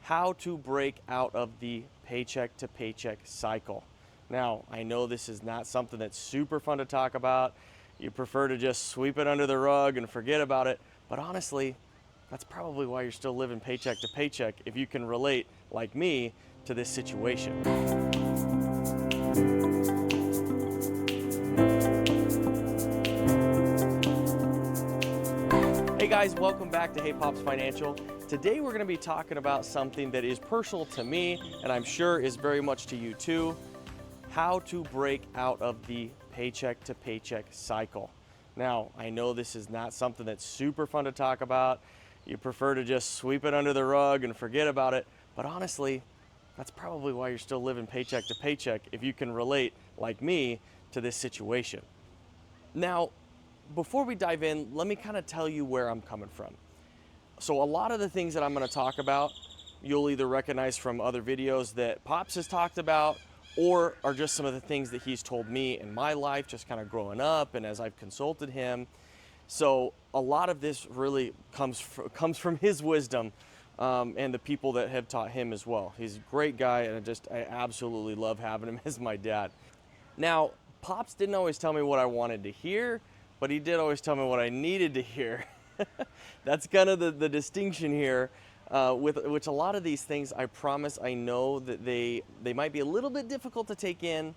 how to break out of the paycheck to paycheck cycle. Now, I know this is not something that's super fun to talk about. You prefer to just sweep it under the rug and forget about it. But honestly, that's probably why you're still living paycheck to paycheck if you can relate, like me, to this situation. Hey guys, welcome back to Hey Pops Financial. Today we're going to be talking about something that is personal to me and I'm sure is very much to you too. How to break out of the paycheck to paycheck cycle. Now, I know this is not something that's super fun to talk about. You prefer to just sweep it under the rug and forget about it. But honestly, that's probably why you're still living paycheck to paycheck if you can relate, like me, to this situation. Now, before we dive in, let me kind of tell you where I'm coming from. So a lot of the things that I'm going to talk about, you'll either recognize from other videos that Pops has talked about, or are just some of the things that he's told me in my life, just kind of growing up and as I've consulted him. So a lot of this really comes from his wisdom and the people that have taught him as well. He's a great guy, and I absolutely love having him as my dad. Now, Pops didn't always tell me what I wanted to hear, but he did always tell me what I needed to hear. That's kind of the distinction here. With which a lot of these things, I promise, I know that they might be a little bit difficult to take in,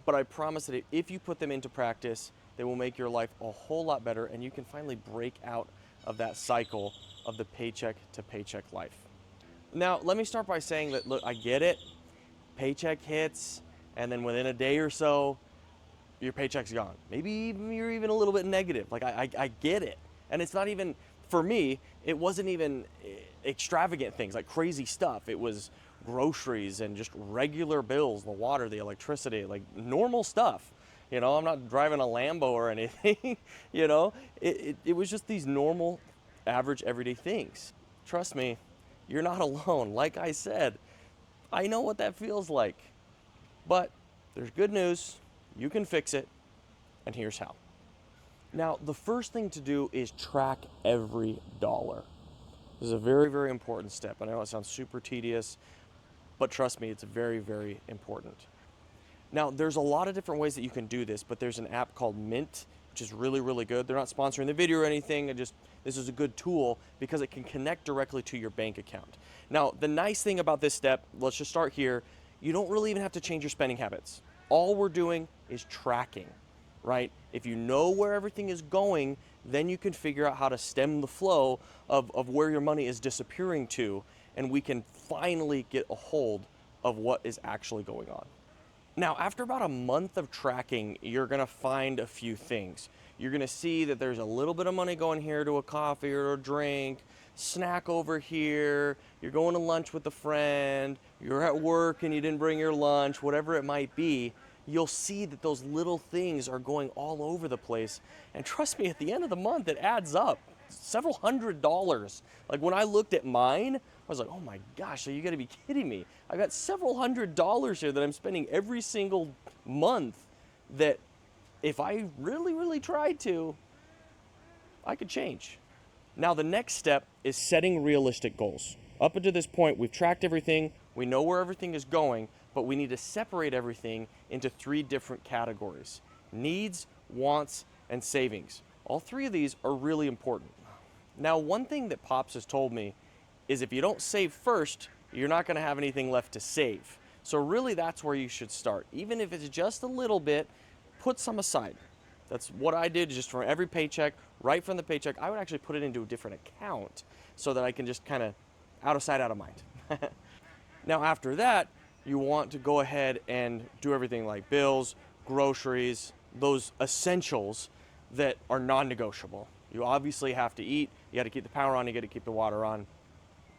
but I promise that if you put them into practice, they will make your life a whole lot better, and you can finally break out of that cycle of the paycheck to paycheck life. Now, let me start by saying that, look, I get it. Paycheck hits, and then within a day or so, your paycheck's gone. Maybe you're even a little bit negative. Like, I get it. And it's not even, for me, it wasn't even extravagant things like crazy stuff. It was groceries and just regular bills, the water, the electricity, like normal stuff. You know, I'm not driving a Lambo or anything. You know, it was just these normal, average, everyday things. Trust me, you're not alone. Like I said, I know what that feels like. But there's good news. You can fix it. And here's how. Now, the first thing to do is track every dollar. This is a very, very important step. I know it sounds super tedious, but trust me, it's very, very important. Now, there's a lot of different ways that you can do this, but there's an app called Mint, which is really, really good. They're not sponsoring the video or anything. This is a good tool because it can connect directly to your bank account. Now, the nice thing about this step, let's just start here. You don't really even have to change your spending habits. All we're doing is tracking, right? If you know where everything is going, then you can figure out how to stem the flow of where your money is disappearing to, and we can finally get a hold of what is actually going on. Now, after about a month of tracking, you're gonna find a few things. You're gonna see that there's a little bit of money going here to a coffee or a drink, snack over here, you're going to lunch with a friend, you're at work and you didn't bring your lunch, whatever it might be. You'll see that those little things are going all over the place. And trust me, at the end of the month, it adds up. Several $100s. Like when I looked at mine, I was like, oh my gosh, you gotta be kidding me. I got several $100s here that I'm spending every single month that if I really, really tried to, I could change. Now the next step is setting realistic goals. Up until this point, we've tracked everything, we know where everything is going, but we need to separate everything into 3 different categories: needs, wants, and savings. All 3 of these are really important. Now, one thing that Pops has told me is if you don't save first, you're not gonna have anything left to save. So really that's where you should start. Even if it's just a little bit, put some aside. That's what I did, just from every paycheck, right from the paycheck. I would actually put it into a different account so that I can just kind of out of sight, out of mind. Now after that, you want to go ahead and do everything like bills, groceries, those essentials that are non-negotiable. You obviously have to eat, you got to keep the power on, you got to keep the water on,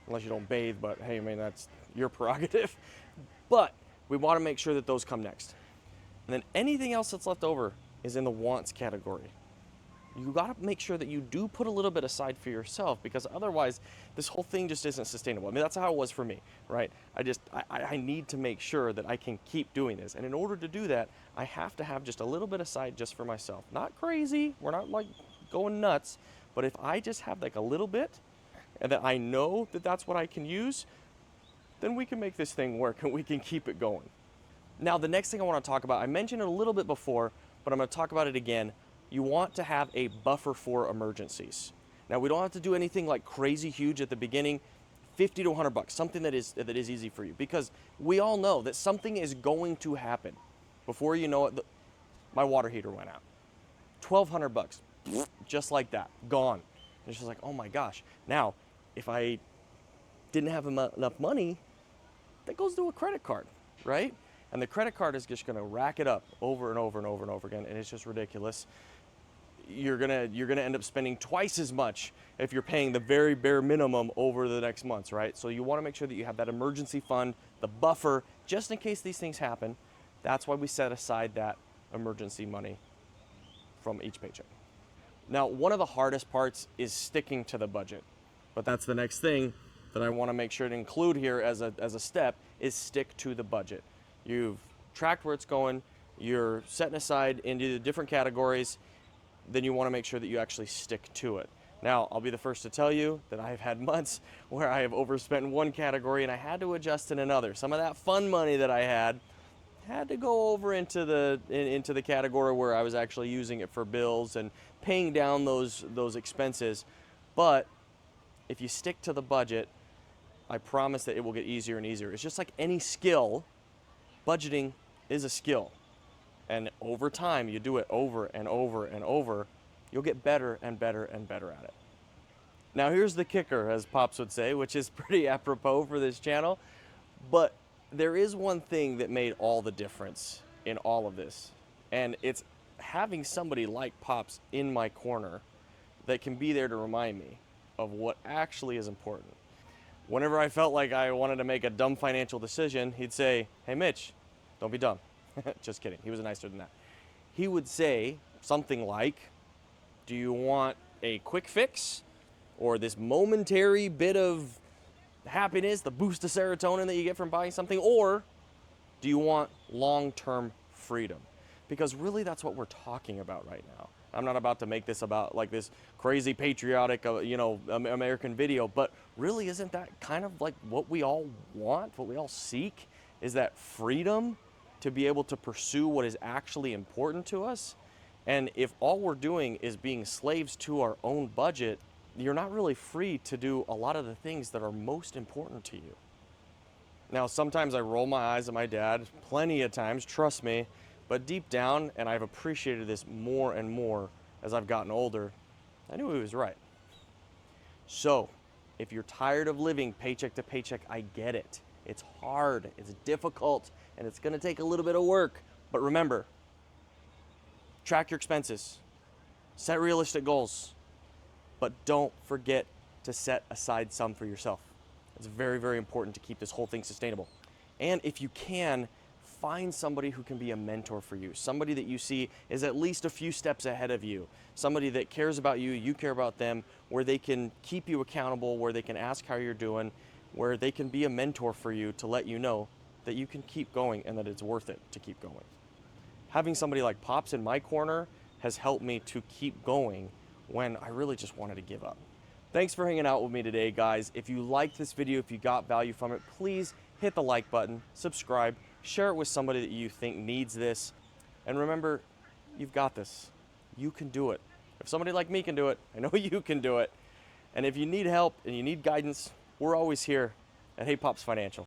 unless you don't bathe, but hey, I mean, that's your prerogative. But we want to make sure that those come next. And then anything else that's left over is in the wants category. You got to make sure that you do put a little bit aside for yourself, because otherwise this whole thing just isn't sustainable. I mean, that's how it was for me, right? I need to make sure that I can keep doing this. And in order to do that, I have to have just a little bit aside just for myself. Not crazy, we're not like going nuts, but if I just have like a little bit and that I know that that's what I can use, then we can make this thing work and we can keep it going. Now, the next thing I want to talk about, I mentioned it a little bit before, but I'm going to talk about it again. You want to have a buffer for emergencies. Now, we don't have to do anything like crazy huge at the beginning. 50 to 100 bucks, something that is easy for you, because we all know that something is going to happen. Before you know it, my water heater went out. 1,200 bucks, just like that, gone. And it's just like, oh my gosh. Now, if I didn't have enough money, that goes to a credit card, right? And the credit card is just gonna rack it up over and over and over and over again, and it's just ridiculous. You're gonna end up spending twice as much if you're paying the very bare minimum over the next months, right? So you wanna make sure that you have that emergency fund, the buffer, just in case these things happen. That's why we set aside that emergency money from each paycheck. Now, one of the hardest parts is sticking to the budget, but that's the next thing that I wanna make sure to include here as a step, is stick to the budget. You've tracked where it's going, you're setting aside into the different categories, then you want to make sure that you actually stick to it. Now, I'll be the first to tell you that I've had months where I have overspent in one category and I had to adjust in another. Some of that fun money that I had to go over into the category where I was actually using it for bills and paying down those expenses. But if you stick to the budget, I promise that it will get easier and easier. It's just like any skill, budgeting is a skill. And over time, you do it over and over and over, you'll get better and better and better at it. Now, here's the kicker, as Pops would say, which is pretty apropos for this channel. But there is one thing that made all the difference in all of this. And it's having somebody like Pops in my corner that can be there to remind me of what actually is important. Whenever I felt like I wanted to make a dumb financial decision, he'd say, "Hey, Mitch, don't be dumb." Just kidding. He was nicer than that. He would say something like, "Do you want a quick fix or this momentary bit of happiness, the boost of serotonin that you get from buying something, or do you want long-term freedom?" Because really that's what we're talking about right now. I'm not about to make this about like this crazy patriotic, American video, but really isn't that kind of like what we all want, what we all seek, is that freedom to be able to pursue what is actually important to us? And if all we're doing is being slaves to our own budget, you're not really free to do a lot of the things that are most important to you. Now, sometimes I roll my eyes at my dad, plenty of times, trust me, but deep down, and I've appreciated this more and more as I've gotten older, I knew he was right. So, if you're tired of living paycheck to paycheck, I get it. It's hard, it's difficult, and it's gonna take a little bit of work. But remember, track your expenses, set realistic goals, but don't forget to set aside some for yourself. It's very, very important to keep this whole thing sustainable. And if you can, find somebody who can be a mentor for you, somebody that you see is at least a few steps ahead of you, somebody that cares about you, you care about them, where they can keep you accountable, where they can ask how you're doing, where they can be a mentor for you to let you know that you can keep going and that it's worth it to keep going. Having somebody like Pops in my corner has helped me to keep going when I really just wanted to give up. Thanks for hanging out with me today, guys. If you liked this video, if you got value from it, please hit the like button, subscribe, share it with somebody that you think needs this. And remember, you've got this. You can do it. If somebody like me can do it, I know you can do it. And if you need help and you need guidance, we're always here at Hey Pops Financial.